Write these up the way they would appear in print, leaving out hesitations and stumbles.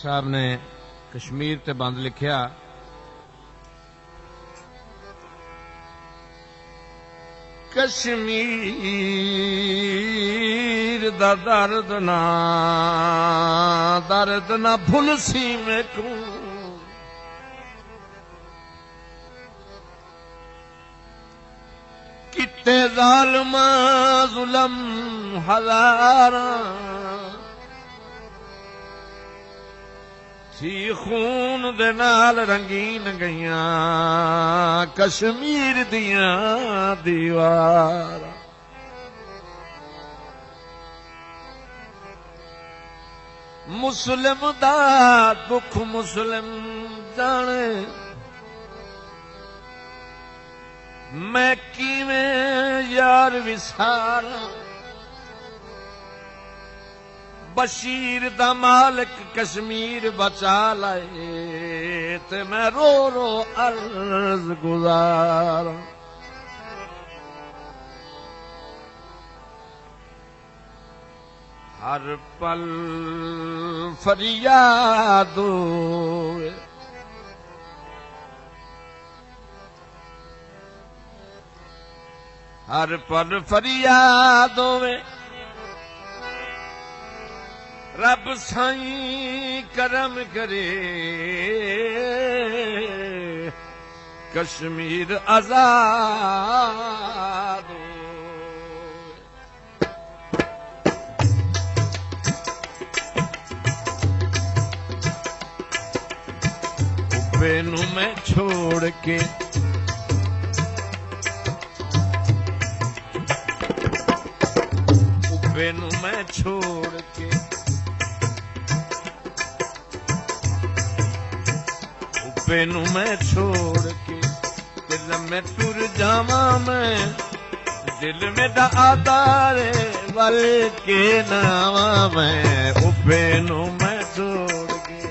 साहब ने कश्मीर ते बंद लिखिया। कश्मीर दा दर्द ना भुल सी मैनू, किते ज़ालिमा ज़ुल्म हज़ारा, थी खून दे नाल रंगीन गईयां कश्मीर दियां दीवार। मुस्लिम दा दुख मुस्लिम जाने, मैं किवें यार विसारा। बशीर दा मालिक कश्मीर बचा लाए, ते मैं रो रो अर्ज गुजार। हर पल फरियाद होए, हर पल फरियाद होए। रब साईं करम करे, कश्मीर आजाद हो। उब्बे नू मैं छोड़ के, उब्बे नू मैं छोड़ के, नू मैं छोड़ के दिल में टुर जावा। मैं दिल में दादारे वल के नावा, मैं उब्बे नू मैं छोड़ के।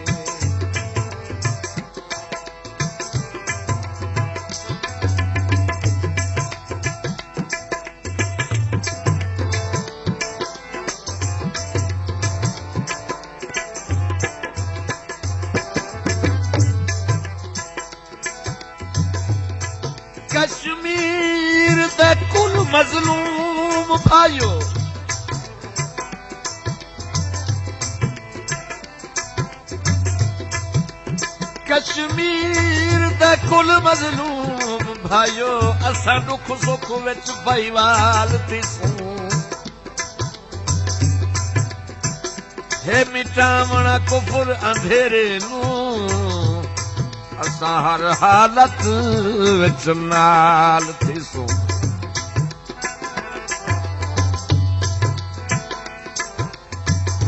कश्मीर दे कुल मजलूम भाइयो, कश्मीर दे कुल मजलूम भाइयो, असां दुख सुख विच भाईवाल थिसूं। हे मिटावणा कुफर अंधेरे नूं, असां हर हालत विच नाल थिसूं।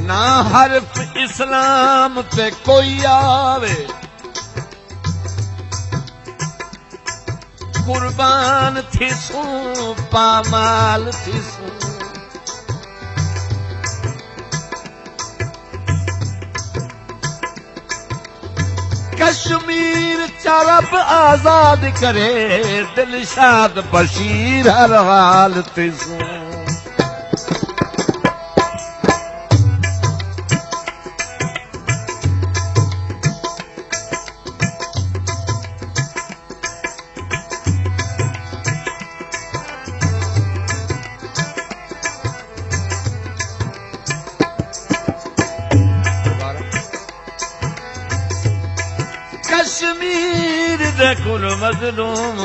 ना हर्फ इस्लाम ते कोई आवे, कुर्बान थिसूं पामाल थिसूं। कश्मीर चरब आजाद करे, दिलशाद बशीर हर हाल थिसूं। कश्मीर दे कुल मजलूम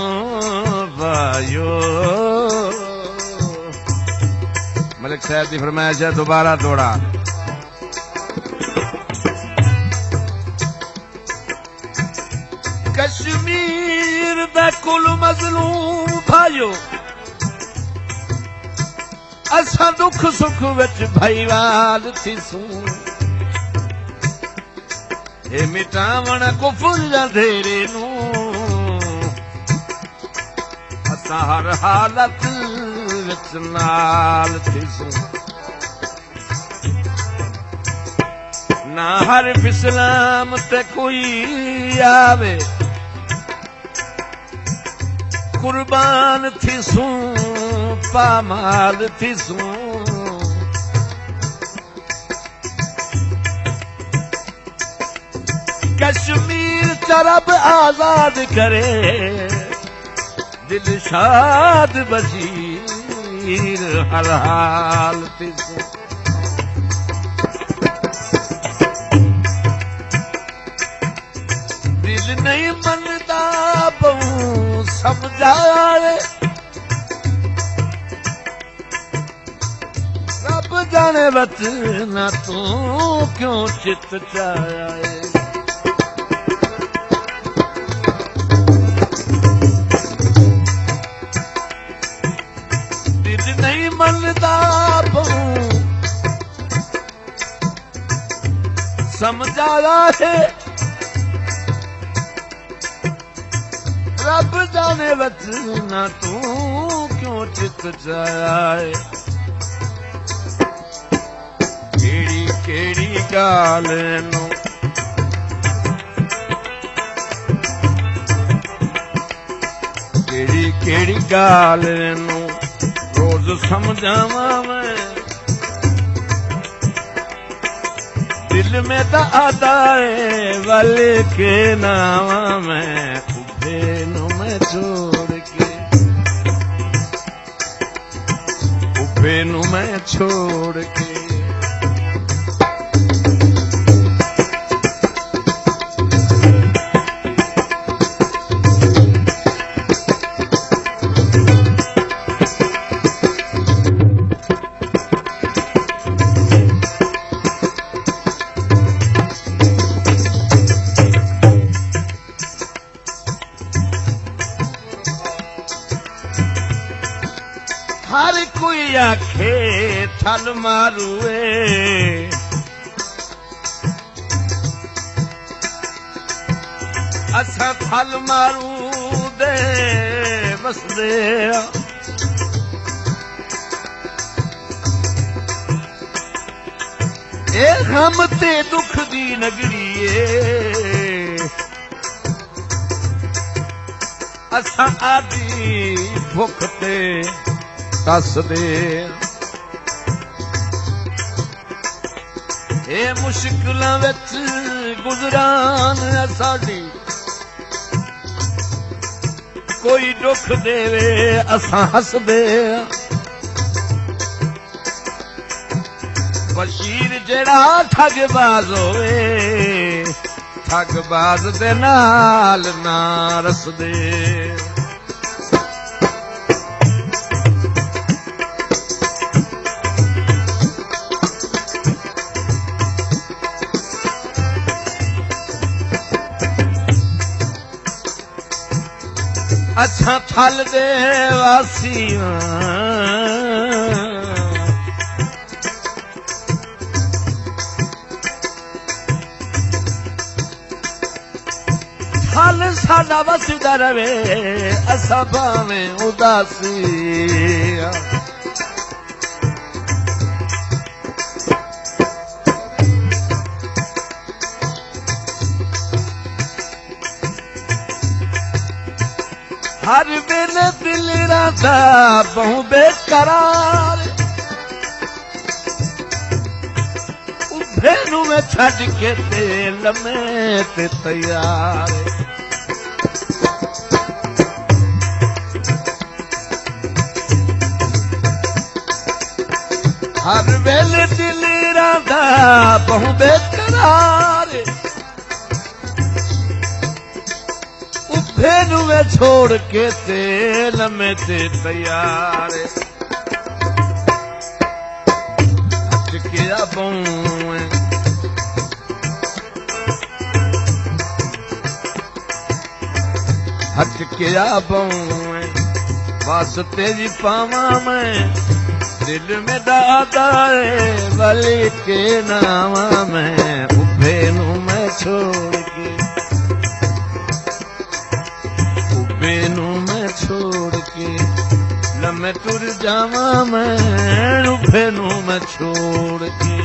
भाइयो, मलिक साहब की फरमाइश है दोबारा दौड़ा। कश्मीर दे कुल मजलूम भाइयो, असां दुख सुख विच भाईवाल थिसूं। हे मिटावण कुफर अंधेरे नूं, असां हर हालत विच नाल थिसूं। ना हर इस्लाम ते कोई आवे, कुर्बान थिसूं पामाल थिसूं। कश्मीर चरब आजाद करे दिलशाद बशीर हर हाल तिस दिल नहीं मनदा बहु समझाए रब जाने वतना तू क्यों चित चाहे दिल नहीं मनदा बहु समझाया है रब जाने वतना तू क्यों चित जाए केड़ी केड़ी गाल नू केड़ी केड़ी गाल नू रोज समझावा मैं दिल में ता आदाए वल के नावा मैं उभे नु मैं छोड़ के उभे नु मैं छोड़ के हर कोई आखे थल मारूए असा थल मारू दे बसदे ए गम ते दुख दी नगरी असा आदि भुख ते दस दे ए मुश्किलां विच गुजरान साडी कोई दुख देवे असां हस दे बशीर जेड़ा ठगबाज होवे ठगबाज दे नाल ना रस दे अच्छा थल दे वासियां थल साडा वसदा रवे असां भावें उदासी हर वेले दिल राधा बहु बेकरार उभे नू मैं छड़ के ते लम्हे ते तैयार हर वेले दिल राधा बहु बेकरार फेनू में छोड़ के तेल में ते तैयार हट के आबूं हट के आबूं बस तेरी पावा मैं दिल में दादा वली के नावा मैं उभे नू मैं छोड़ के बेनू मैं छोड़ के लम्हे टुर जावा मैं उभेनू मैं छोड़ के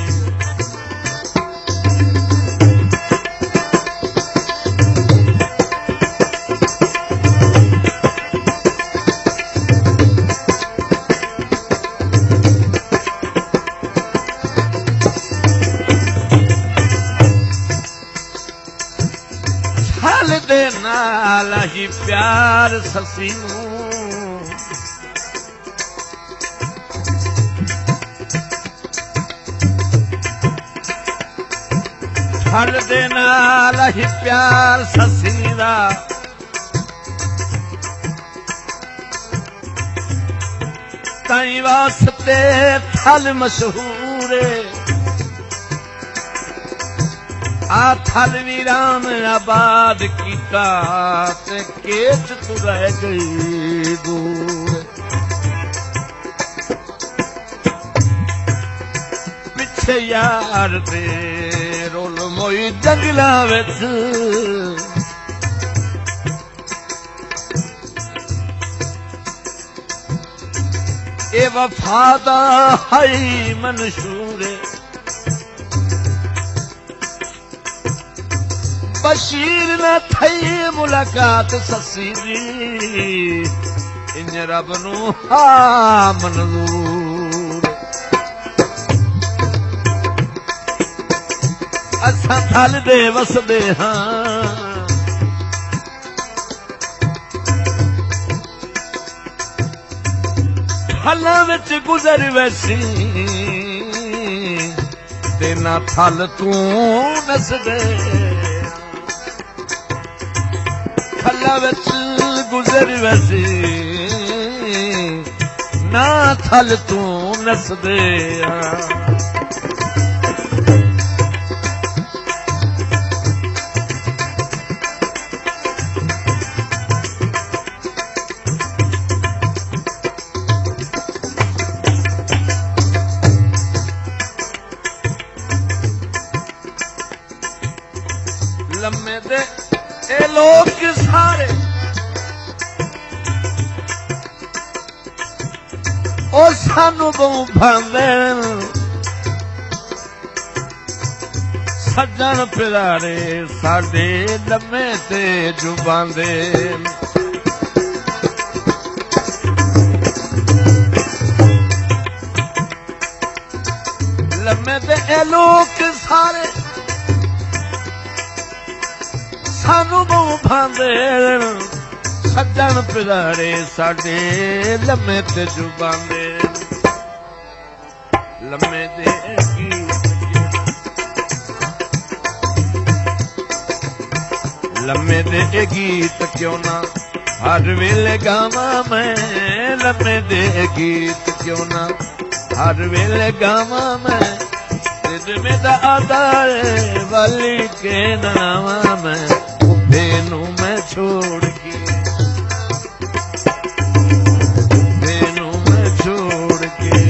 नाल ही प्यार ससी नूं फल दे नाल ही प्यार ससी दा ताई वास्ते थल मशहूर आ थल वीरान आबाद कीता ते केच तू रह गई दूर पिछे यार दे रोल मोई जंगला विच ए वफादा है मंशूर बशीर न थई मुलाकात ससी दी इन रब नू हा मंजूर असां थल दे वसदे हां थलां विच गुजर वैसी ते ना थल तू नसदे थलां विच गुजर वैसी ना थल तू नसदे लम्मे दे ए लोग सारे ओ सानू बहु भांदे सज्जन पिरारे साडे लम्मे ते जुबांदे लम्मे दे ए लोग सारे सानू बहु भांदे सज्जन पिरारे साडे लम्मे ते जुबांदे लम्मे दे लम्मे दे गीत क्यों ना हर वेले गावा मैं लम्मे दे गीत क्यों ना हर वेले गावा मैं दिल में दा आधार वाली के नावा मैं बेनू मैं छोड़ के बेनू मैं छोड़ के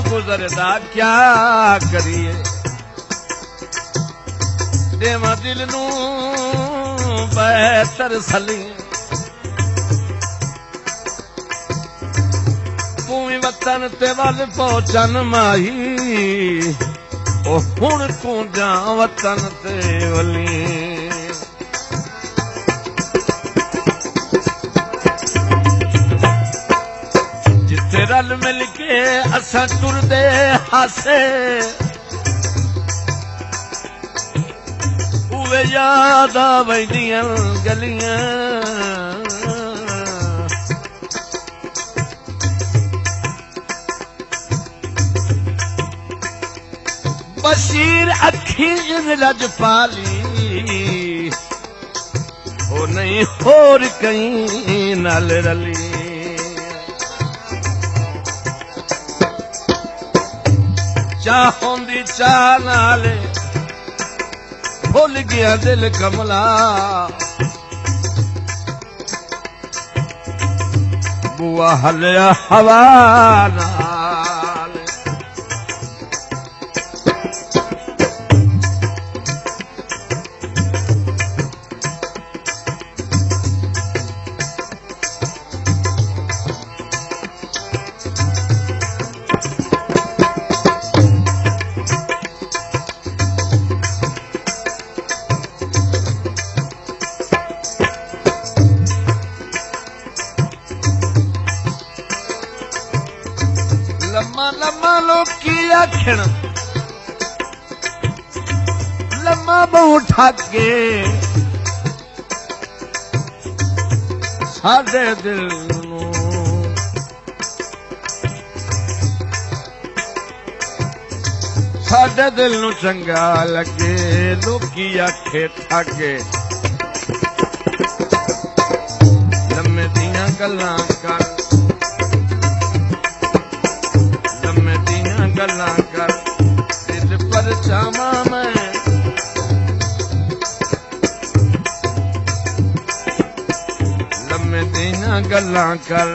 गुजरदा क्या करिए देवा दिल नू बेहतर सली तूं वतन ते वल पहुंचन माही ओ हुण तू जा वतन ते वली रल मिल के असां टुरदे हासे उवे याद आवेंदियां गलियां बशीर अखी लजपाली ओ नहीं होर कहीं नाल रली चाहोंदी चाह नाले भुल गया दिल कमला बुआ हलिया हवा नाल आखण लम्मा बहु ठाके साडे दिल नूं साडे दिल नूं चंगा लगे लोकी आखे ठाके लम्मे दियां गल्लां कर लम्मे दियां गल्लां कर दिल पर चावां मैं लम्मे दियां गल्लां कर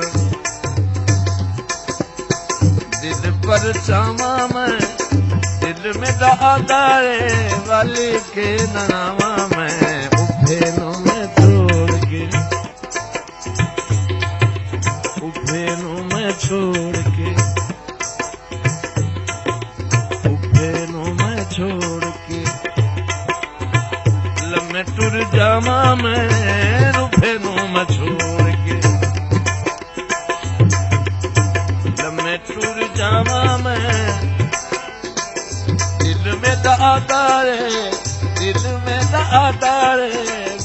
दिल पर चावां मैं दिल में दादारे वाली के नावा मैं उफेनों में छोड़ के उफेनों में छोड़ के उफेनों में छोड़ के लम्मे टुर जावा मैं उफेनों में छोड़ के लम्मे टुर जावा मैं दिल में दादारे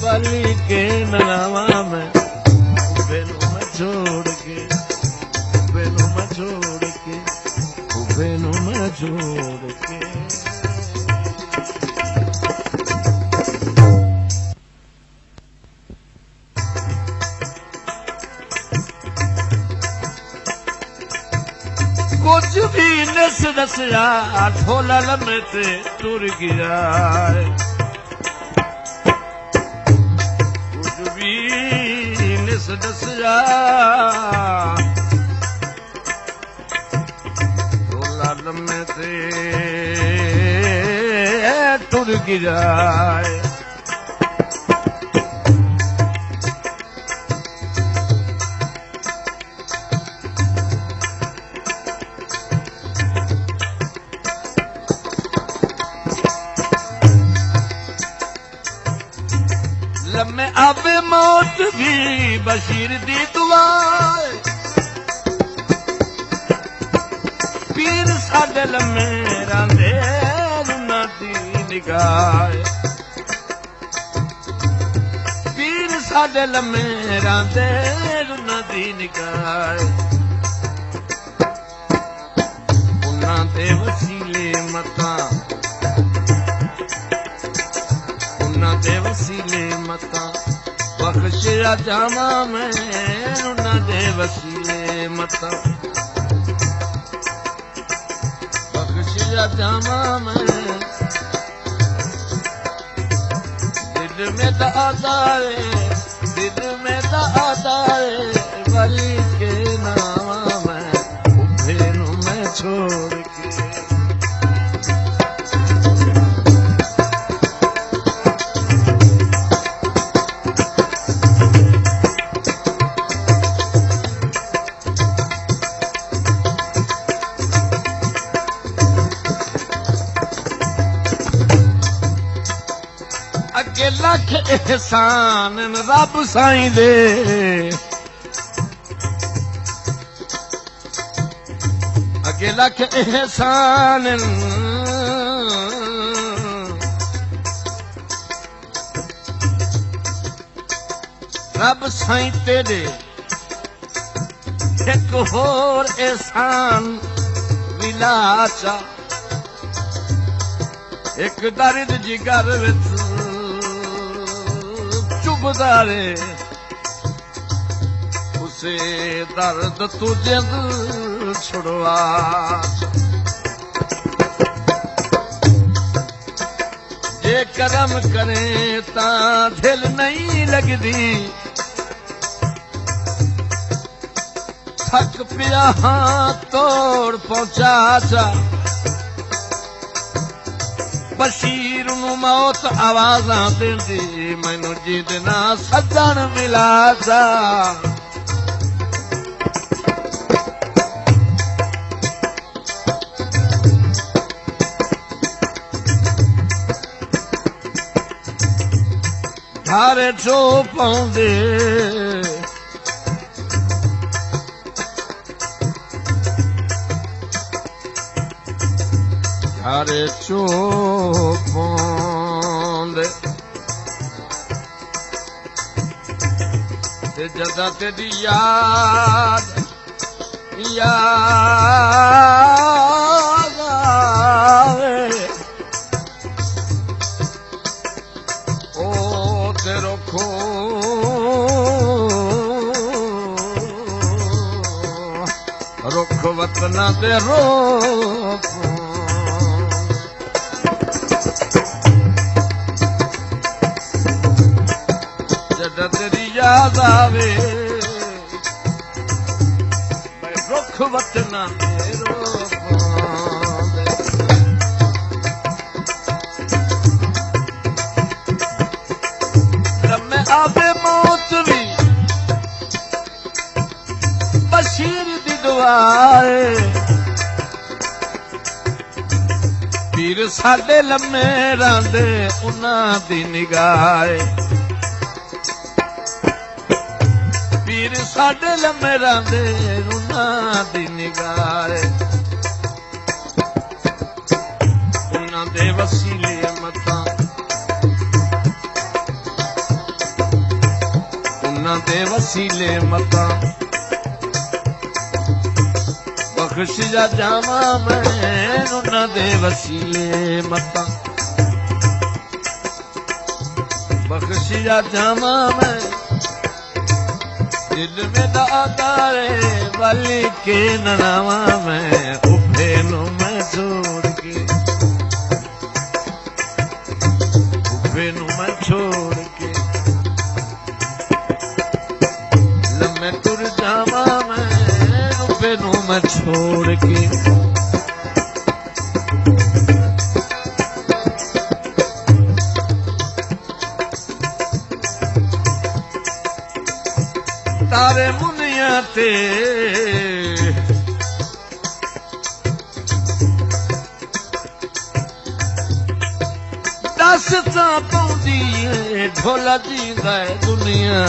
बली के नावा में बेनू में छोड़ के बेनू में छोड़ के बेनू में छोड़ के कुछ भी नस दसया ढोला लम्हे से टुर गया कुछ भी नस दसया ढोला लम्हे से टुर गया लम्हे अब मौत भी बशीर दी दुआ पीर साडे लम्हे रांदे रुना दी निगाह पीर साडे लम्हे रांदे रुना दी निगाह उन्हां दे वसीले मता दे वसीले मता बख्शिया जावा मैं उन्ना दे वसीले मता बख्शिया जावा मैं दिल में दादारे वली के नावा मैं उफेनू मैं छोड़ के अगे लख एहसान रब साईं दे अगे लख एहसान रब साईं तेरे एक होर एहसान विलाचा एक दर्द जिगर विच चुभदारे उसे दर्द तुझे छुड़वा जे करम करे ता दिल नहीं लगदी थक पिया हाँ तोड़ पहुंचा चा बशीर नूं मौत आवाज़ां देंदी मैनू जिंद ना सजण मिला सा धारे चो पाउंदे तारे चोपौंदे ते जदा तेरी याद आवे ओ तेरो खो रुख वतना दे रोप जद तेरी याद आवे रुख वतना दे रोप लम्हे आवे मौत भी बशीर दी दुआए पीर साडे लम्हे रांदे उन्हां दी निगाहे पीर साडे लम्हे रांदे उन्हां दी निगाहे उन्हां दे वसीले मतां उन्हां दे वसीले मतां बख्शिया जावा मैं उन्हां दे वसीले मतां बख्शिया जावा मैं दिल में दातारे वाली के ननावा मैं उठे नु मैं छोड़ के उठे नु मैं छोड़ के लम्हे तुर जावा मैं उठे नु मैं छोड़ के तारे मुनिया ते दस ता पौंदी ढोला जींदा है दुनिया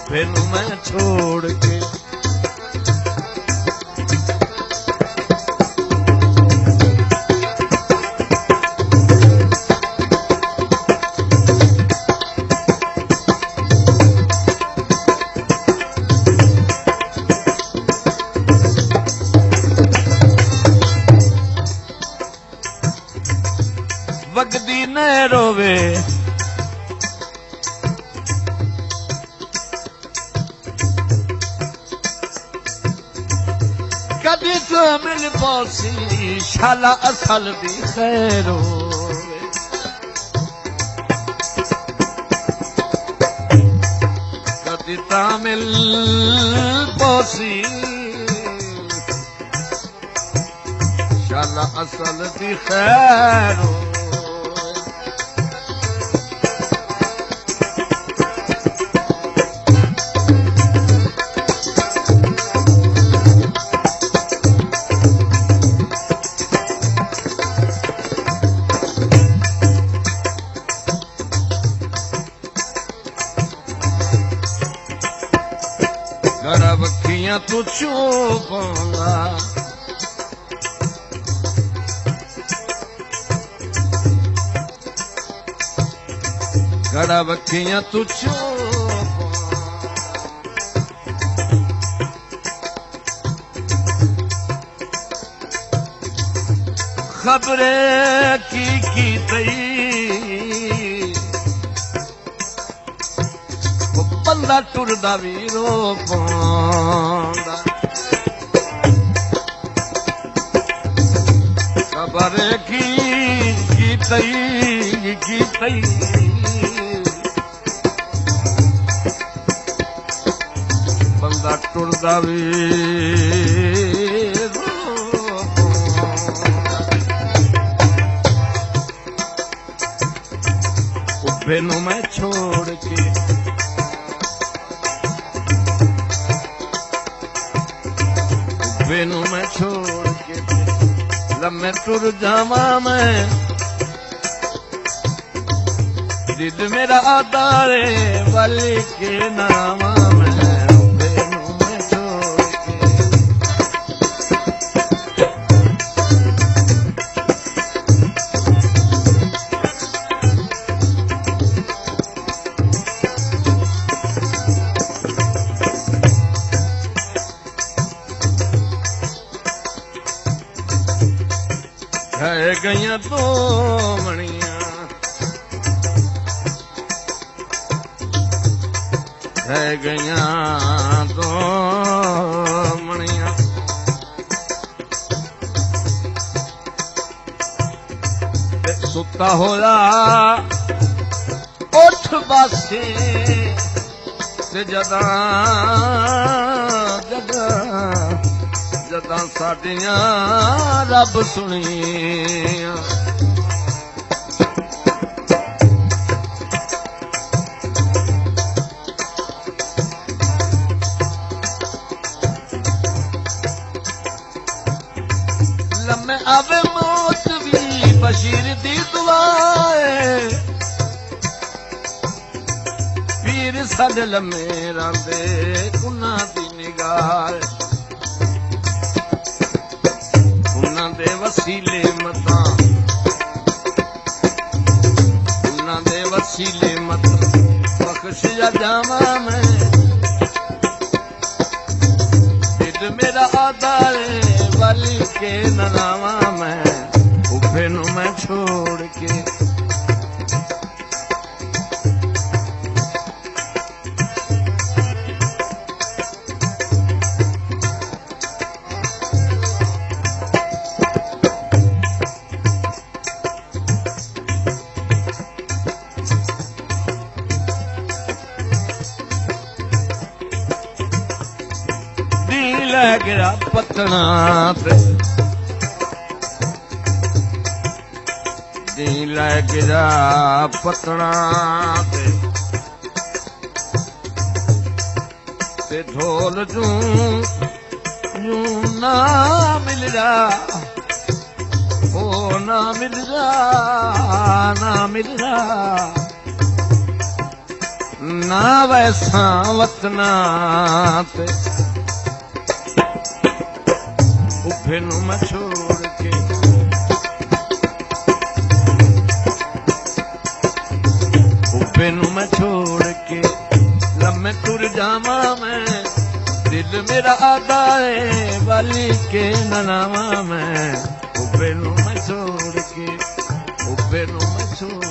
फिर मैं छोड़ के वगदी न रोवे कदी तो मिल पौसी शाला असल दी खैर होवे कदी ता मिल पौसी शाला असल दी खैर होवे घड़ा बखियां तू चोपौंदा घड़ा बखियां तू खबरे की तई बंदा टुरदा भी रो पांदा खबर की तई बंदा टुरदा भी रो पांदा उभे नु मैं छोड़ के वेनू मैं छोड़ के लम्हे टुर जावा मैं दिल मेरा आदारे वाले के नामा मैं वेनू मैं छोड़ के है गईयां दो मणियां है गईयां दो मणियां सुता होया उठ बासी ते जदा जदा जदा साडियां रब सुनिया लम्मे आवे मौत भी बशीर दी दुआ पीर साडे लम्मे रांदे कुन्ना दी निगाह कुन्ना दे वसीले मतां कुन्ना दे वसीले मत बख्शिया जावा मैं दिल मेरा आधार वाली के ननावा मैं उफे नु मैं छोड़ के गिरा पटना दिल गिरा पटना ते ढोल जूं ना मिल जा ओ ना मिल जा ना मिल जा ना वैसा वतना ते उफे नु मैं छोड़ के उफे नु मैं छोड़ के लम्मे टुर जावा मैं दिल मेरा आदाए वाली के ननावा मैं उफे नु मैं छोड़ के उफे नु मैं छोड़